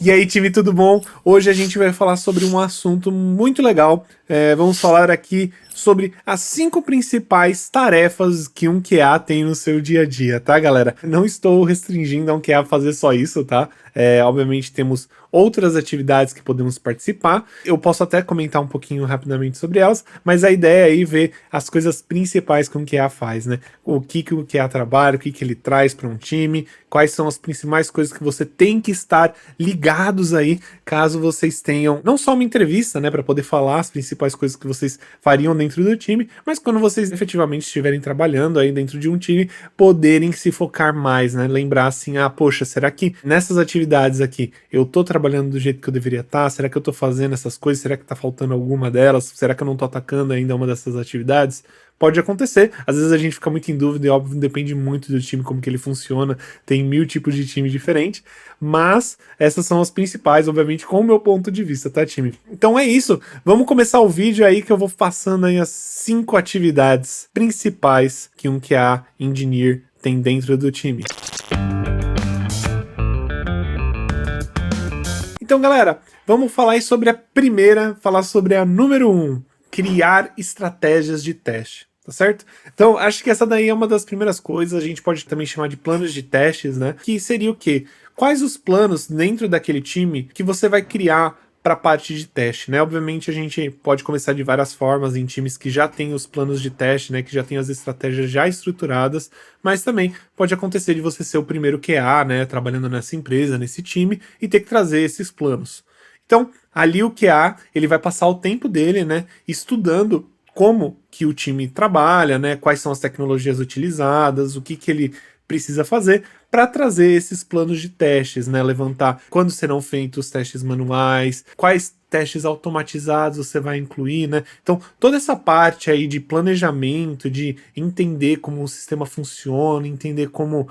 E aí, time, tudo bom? Hoje a gente vai falar sobre um assunto muito legal. Vamos falar aqui sobre as 5 principais tarefas que um QA tem no seu dia a dia, tá, galera? Não estou restringindo a um QA fazer só isso, tá? Obviamente temos outras atividades que podemos participar. Eu posso até comentar um pouquinho rapidamente sobre elas, mas a ideia é aí ver as coisas principais que um QA faz, né? O que o QA trabalha, o que ele traz para um time, quais são as principais coisas que você tem que estar ligados aí, caso vocês tenham não só uma entrevista, né, para poder falar as principais coisas que vocês fariam dentro do time, mas quando vocês efetivamente estiverem trabalhando aí dentro de um time, poderem se focar mais, né? Lembrar assim, poxa, será que nessas atividades aqui eu tô trabalhando do jeito que eu deveria estar? Será que eu tô fazendo essas coisas? Será que tá faltando alguma delas? Será que eu não tô atacando ainda uma dessas atividades? Pode acontecer, às vezes a gente fica muito em dúvida e óbvio depende muito do time, como que ele funciona, tem 1000 tipos de time diferentes, mas essas são as principais, obviamente, com o meu ponto de vista, tá, time? Então é isso, vamos começar o vídeo aí que eu vou passando aí as 5 atividades principais que um QA Engineer tem dentro do time. Então, galera, vamos falar aí sobre a primeira, falar sobre a número 1, criar estratégias de teste, tá certo? Então, acho que essa daí é uma das primeiras coisas, a gente pode também chamar de planos de testes, né? Que seria o quê? Quais os planos dentro daquele time que você vai criar para a parte de teste, né? Obviamente a gente pode começar de várias formas em times que já têm os planos de teste, né? Que já têm as estratégias já estruturadas, mas também pode acontecer de você ser o primeiro QA, né? Trabalhando nessa empresa, nesse time e ter que trazer esses planos. Então, ali o QA, ele vai passar o tempo dele, né? Estudando como que o time trabalha, né? Quais são as tecnologias utilizadas, o que ele precisa fazer para trazer esses planos de testes, né? Levantar quando serão feitos os testes manuais, quais testes automatizados você vai incluir, né? Então, toda essa parte aí de planejamento, de entender como o sistema funciona, entender como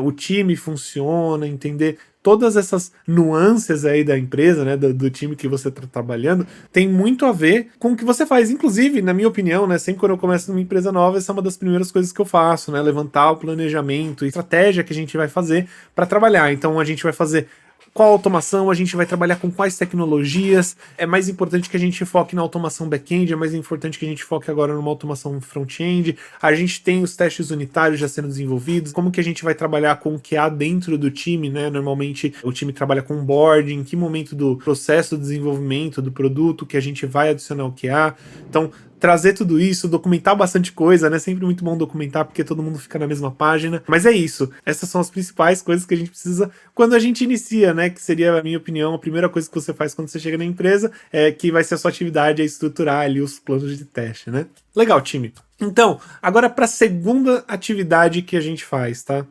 o time funciona, entender todas essas nuances aí da empresa, né, do time que você está trabalhando, tem muito a ver com o que você faz. Inclusive, na minha opinião, né, sempre quando eu começo numa empresa nova, essa é uma das primeiras coisas que eu faço, né, levantar o planejamento, estratégia que a gente vai fazer para trabalhar. Então, a gente vai fazer qual automação, a gente vai trabalhar com quais tecnologias, é mais importante que a gente foque na automação back-end, é mais importante que a gente foque agora numa automação front-end, a gente tem os testes unitários já sendo desenvolvidos, como que a gente vai trabalhar com o QA dentro do time, né? Normalmente o time trabalha com onboarding, em que momento do processo de desenvolvimento do produto que a gente vai adicionar o QA, então trazer tudo isso, documentar bastante coisa, né? Sempre muito bom documentar porque todo mundo fica na mesma página. Mas é isso. Essas são as principais coisas que a gente precisa quando a gente inicia, né? Que seria, a minha opinião, a primeira coisa que você faz quando você chega na empresa, que vai ser a sua atividade, é estruturar ali os planos de teste, né? Legal, time. Então, agora para a segunda atividade que a gente faz, tá?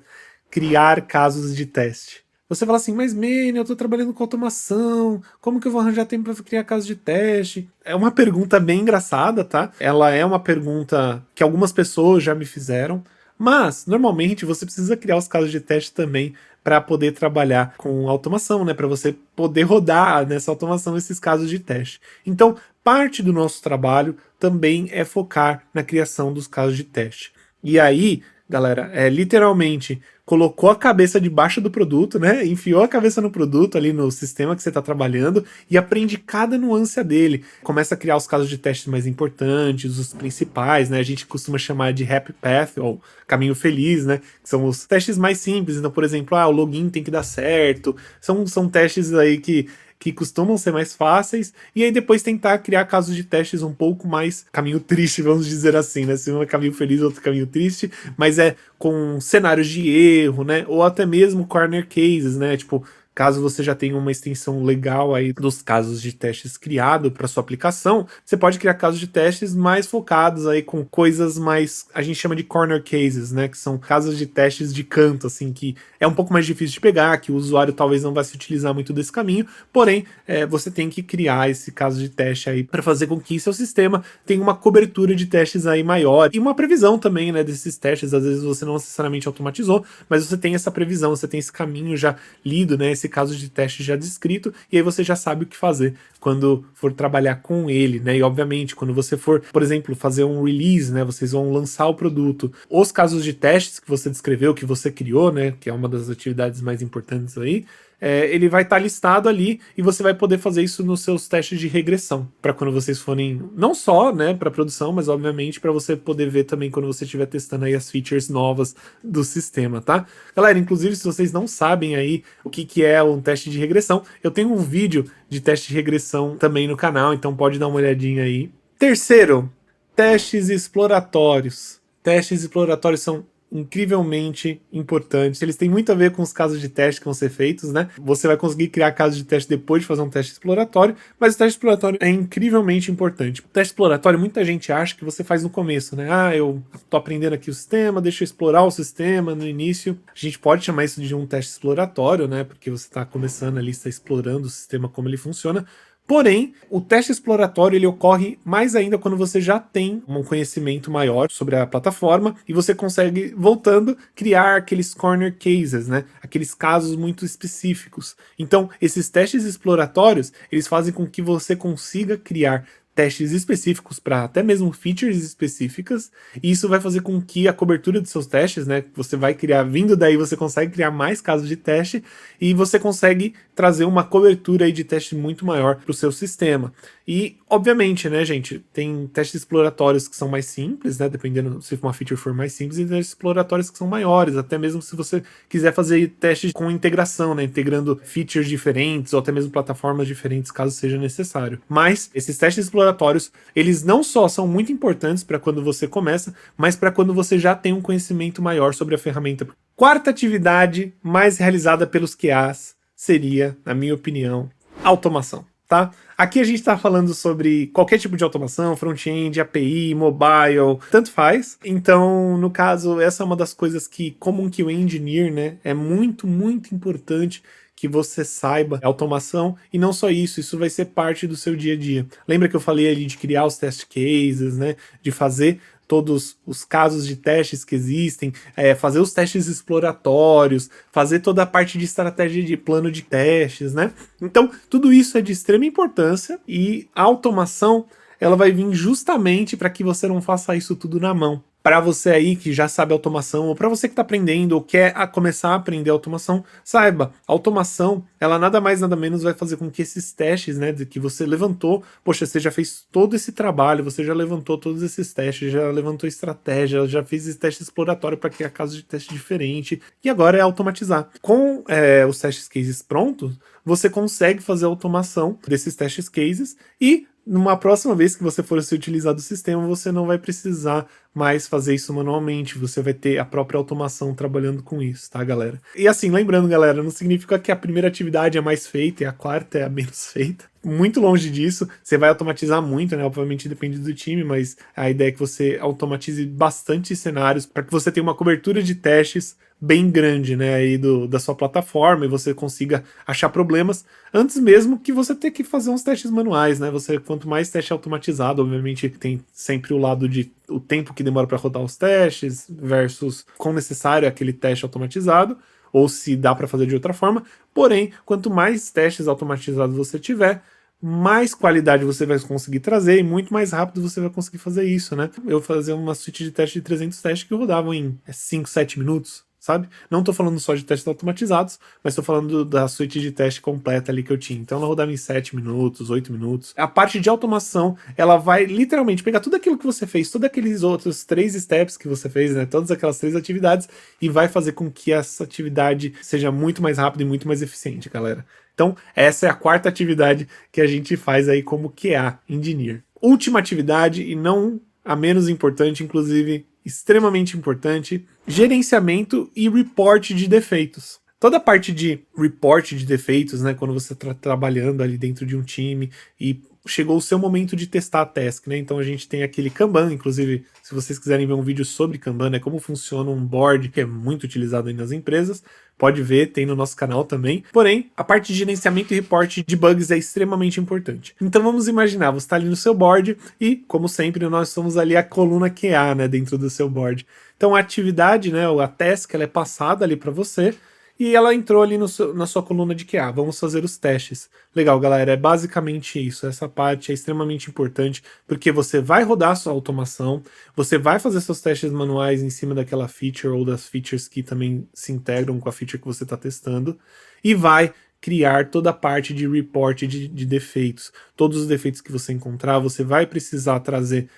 Criar casos de teste. Você fala assim, mas Manny, eu tô trabalhando com automação, como que eu vou arranjar tempo para criar casos de teste? É uma pergunta bem engraçada, tá? Ela é uma pergunta que algumas pessoas já me fizeram, mas normalmente você precisa criar os casos de teste também para poder trabalhar com automação, né? Para você poder rodar nessa automação esses casos de teste. Então, parte do nosso trabalho também é focar na criação dos casos de teste. E aí, galera, literalmente colocou a cabeça debaixo do produto, né? Enfiou a cabeça no produto ali no sistema que você está trabalhando e aprende cada nuance dele. Começa a criar os casos de testes mais importantes, os principais, né? A gente costuma chamar de Happy Path ou caminho feliz, né? Que são os testes mais simples. Então, por exemplo, o login tem que dar certo. São testes aí que costumam ser mais fáceis, e aí depois tentar criar casos de testes um pouco mais caminho triste, vamos dizer assim, né? Se um é caminho feliz, outro caminho triste, mas com cenários de erro, né? Ou até mesmo corner cases, né? Tipo, caso você já tenha uma extensão legal aí dos casos de testes criado para sua aplicação, você pode criar casos de testes mais focados aí com coisas mais, a gente chama de corner cases, né, que são casos de testes de canto, assim, que é um pouco mais difícil de pegar, que o usuário talvez não vai se utilizar muito desse caminho, porém, você tem que criar esse caso de teste aí para fazer com que seu sistema tenha uma cobertura de testes aí maior e uma previsão também, né, desses testes. Às vezes você não necessariamente automatizou, mas você tem essa previsão, você tem esse caminho já lido, né, esse caso de teste já descrito, e aí você já sabe o que fazer quando for trabalhar com ele, né? E obviamente, quando você for, por exemplo, fazer um release, né? Vocês vão lançar o produto. Os casos de testes que você descreveu, que você criou, né? Que é uma das atividades mais importantes aí, ele vai estar listado ali e você vai poder fazer isso nos seus testes de regressão, para quando vocês forem, não só, né, para produção, mas obviamente para você poder ver também quando você estiver testando aí as features novas do sistema, tá? Galera, inclusive se vocês não sabem aí o que é um teste de regressão, eu tenho um vídeo de teste de regressão também no canal, então pode dar uma olhadinha aí. Terceiro, testes exploratórios. Testes exploratórios são incrivelmente importantes. Eles têm muito a ver com os casos de teste que vão ser feitos, né? Você vai conseguir criar casos de teste depois de fazer um teste exploratório, mas o teste exploratório é incrivelmente importante. O teste exploratório, muita gente acha que você faz no começo, né? Ah, eu tô aprendendo aqui o sistema, deixa eu explorar o sistema no início. A gente pode chamar isso de um teste exploratório, né? Porque você está começando ali, está explorando o sistema, como ele funciona. Porém, o teste exploratório ele ocorre mais ainda quando você já tem um conhecimento maior sobre a plataforma e você consegue, voltando, criar aqueles corner cases, né? Aqueles casos muito específicos. Então, esses testes exploratórios, eles fazem com que você consiga criar testes específicos para até mesmo features específicas, e isso vai fazer com que a cobertura dos seus testes, né, você vai criar, vindo daí você consegue criar mais casos de teste, e você consegue trazer uma cobertura aí de teste muito maior para o seu sistema. E, obviamente, né, gente, tem testes exploratórios que são mais simples, né, dependendo se uma feature for mais simples, e testes exploratórios que são maiores, até mesmo se você quiser fazer testes com integração, né, integrando features diferentes, ou até mesmo plataformas diferentes, caso seja necessário. Mas, esses testes exploratórios, eles não só são muito importantes para quando você começa, mas para quando você já tem um conhecimento maior sobre a ferramenta. Quarta atividade mais realizada pelos QAs seria, na minha opinião, automação, tá? Aqui a gente está falando sobre qualquer tipo de automação, front-end, API, mobile, tanto faz. Então, no caso, essa é uma das coisas que, como um QA engineer, né, é muito, muito importante que você saiba automação, e não só isso, isso vai ser parte do seu dia a dia. Lembra que eu falei ali de criar os test cases, né, de fazer todos os casos de testes que existem, fazer os testes exploratórios, fazer toda a parte de estratégia de plano de testes, né? Então, tudo isso é de extrema importância, e a automação ela vai vir justamente para que você não faça isso tudo na mão. Para você aí que já sabe automação, ou para você que está aprendendo ou quer começar a aprender automação, saiba, a automação, ela nada mais nada menos vai fazer com que esses testes, né, que você levantou, poxa, você já fez todo esse trabalho, você já levantou todos esses testes, já levantou estratégia, já fez esse teste exploratório para criar casos de teste diferente, e agora é automatizar. Com os testes cases prontos, você consegue fazer a automação desses testes cases e numa próxima vez que você for se utilizar do sistema, você não vai precisar mais fazer isso manualmente, você vai ter a própria automação trabalhando com isso, tá, galera? E assim, lembrando, galera, não significa que a primeira atividade é mais feita e a quarta é a menos feita. Muito longe disso, você vai automatizar muito, né? Obviamente depende do time, mas a ideia é que você automatize bastante cenários para que você tenha uma cobertura de testes bem grande, né, aí da sua plataforma, e você consiga achar problemas antes mesmo que você ter que fazer uns testes manuais, né? Você, quanto mais teste automatizado, obviamente tem sempre o lado de o tempo que demora para rodar os testes versus quão necessário é aquele teste automatizado, ou se dá para fazer de outra forma. Porém, quanto mais testes automatizados você tiver, mais qualidade você vai conseguir trazer e muito mais rápido você vai conseguir fazer isso, né? Eu fazia uma suíte de teste de 300 testes que rodavam em 5, 7 minutos, sabe? Não estou falando só de testes automatizados, mas estou falando da suíte de teste completa ali que eu tinha. Então ela rodava em 7 minutos, 8 minutos. A parte de automação, ela vai literalmente pegar tudo aquilo que você fez, todos aqueles outros 3 steps que você fez, né? Todas aquelas 3 atividades, e vai fazer com que essa atividade seja muito mais rápida e muito mais eficiente, galera. Então, essa é a quarta atividade que a gente faz aí como QA Engineer. Última atividade, e não a menos importante, inclusive extremamente importante, gerenciamento e report de defeitos. Toda a parte de report de defeitos, né, quando você está trabalhando ali dentro de um time e chegou o seu momento de testar a task, né? Então a gente tem aquele Kanban, inclusive, se vocês quiserem ver um vídeo sobre Kanban, né, como funciona um board, que é muito utilizado aí nas empresas, pode ver, tem no nosso canal também. Porém, a parte de gerenciamento e reporte de bugs é extremamente importante. Então vamos imaginar, você está ali no seu board e, como sempre, nós somos ali a coluna QA, né, dentro do seu board. Então a atividade, né, a task, ela é passada ali para você, e ela entrou ali na sua coluna de QA. Vamos fazer os testes. Legal, galera, é basicamente isso. Essa parte é extremamente importante, porque você vai rodar a sua automação, você vai fazer seus testes manuais em cima daquela feature ou das features que também se integram com a feature que você está testando, e vai criar toda a parte de report de defeitos. Todos os defeitos que você encontrar, você vai precisar trazer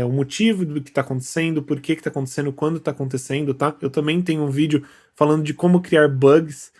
o motivo do que está acontecendo, por que está acontecendo, quando está acontecendo, tá? Eu também tenho um vídeo falando de como criar bugs,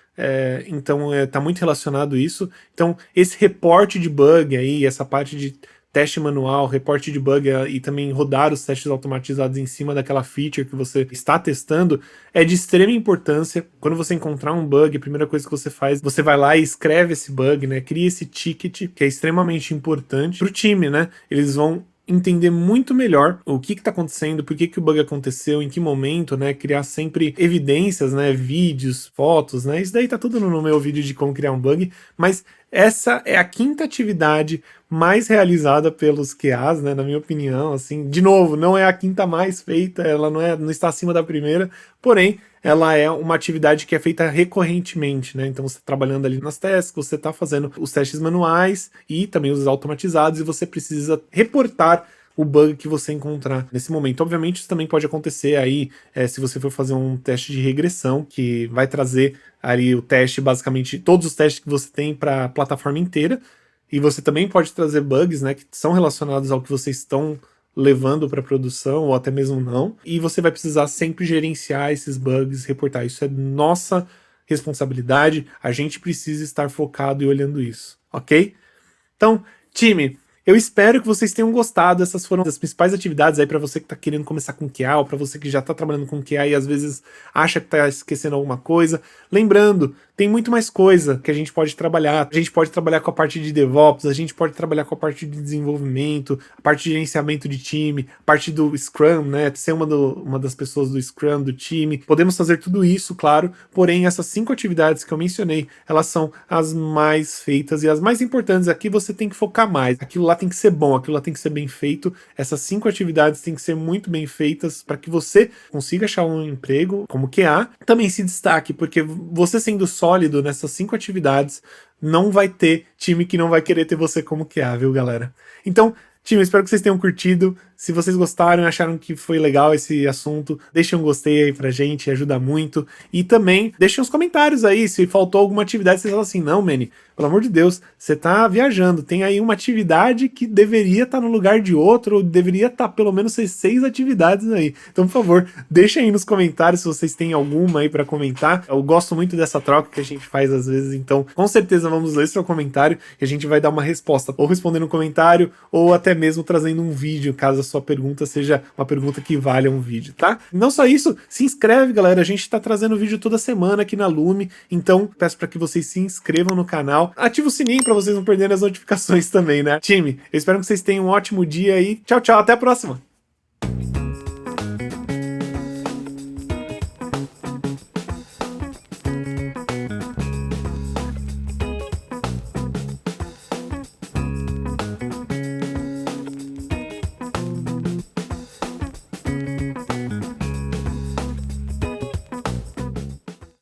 então tá muito relacionado isso. Então esse reporte de bug aí, essa parte de teste manual, reporte de bug e também rodar os testes automatizados em cima daquela feature que você está testando é de extrema importância. Quando você encontrar um bug, a primeira coisa que você faz, você vai lá e escreve esse bug, né? Cria esse ticket, que é extremamente importante para o time, né? Eles vão entender muito melhor o que está acontecendo, por que o bug aconteceu, em que momento, né? Criar sempre evidências, né? Vídeos, fotos, né? Isso daí tá tudo no meu vídeo de como criar um bug, mas essa é a quinta atividade mais realizada pelos QAs, né, na minha opinião, assim, de novo, não é a quinta mais feita, ela não está acima da primeira, porém, ela é uma atividade que é feita recorrentemente, né, então você está trabalhando ali nas tasks, você está fazendo os testes manuais e também os automatizados, e você precisa reportar o bug que você encontrar nesse momento. Obviamente isso também pode acontecer aí se você for fazer um teste de regressão, que vai trazer ali o teste, basicamente todos os testes que você tem para a plataforma inteira, e você também pode trazer bugs, né, que são relacionados ao que vocês estão levando para produção, ou até mesmo não, e você vai precisar sempre gerenciar esses bugs, reportar. Isso é nossa responsabilidade, a gente precisa estar focado e olhando isso, ok? Então, time, eu espero que vocês tenham gostado. Essas foram as principais atividades aí para você que está querendo começar com QA, ou para você que já está trabalhando com QA e às vezes acha que está esquecendo alguma coisa. Lembrando, tem muito mais coisa que a gente pode trabalhar. A gente pode trabalhar com a parte de DevOps, a gente pode trabalhar com a parte de desenvolvimento, a parte de gerenciamento de time, a parte do Scrum, né? Ser uma das pessoas do Scrum, do time. Podemos fazer tudo isso, claro, porém essas 5 atividades que eu mencionei, elas são as mais feitas e as mais importantes. Aqui você tem que focar mais. Aquilo lá tem que ser bom, aquilo lá tem que ser bem feito. Essas 5 atividades têm que ser muito bem feitas para que você consiga achar um emprego como QA. Também se destaque, porque você sendo sólido nessas 5 atividades, não vai ter time que não vai querer ter você como QA, viu, galera? Então, time, espero que vocês tenham curtido. Se vocês gostaram e acharam que foi legal esse assunto, deixem um gostei aí pra gente, ajuda muito. E também deixem os comentários aí, se faltou alguma atividade, vocês falam assim, não, Manny, pelo amor de Deus, você tá viajando, tem aí uma atividade que deveria estar no lugar de outro, ou deveria estar pelo menos 6 atividades aí. Então, por favor, deixem aí nos comentários se vocês têm alguma aí pra comentar. Eu gosto muito dessa troca que a gente faz às vezes, então com certeza vamos ler seu comentário e a gente vai dar uma resposta, ou respondendo um comentário, ou até mesmo trazendo um vídeo, caso a sua pergunta seja uma pergunta que valha um vídeo, tá? Não só isso, se inscreve, galera, a gente tá trazendo vídeo toda semana aqui na Lume, então peço para que vocês se inscrevam no canal, ativa o sininho para vocês não perderem as notificações também, né? Time, eu espero que vocês tenham um ótimo dia aí, tchau, tchau, até a próxima!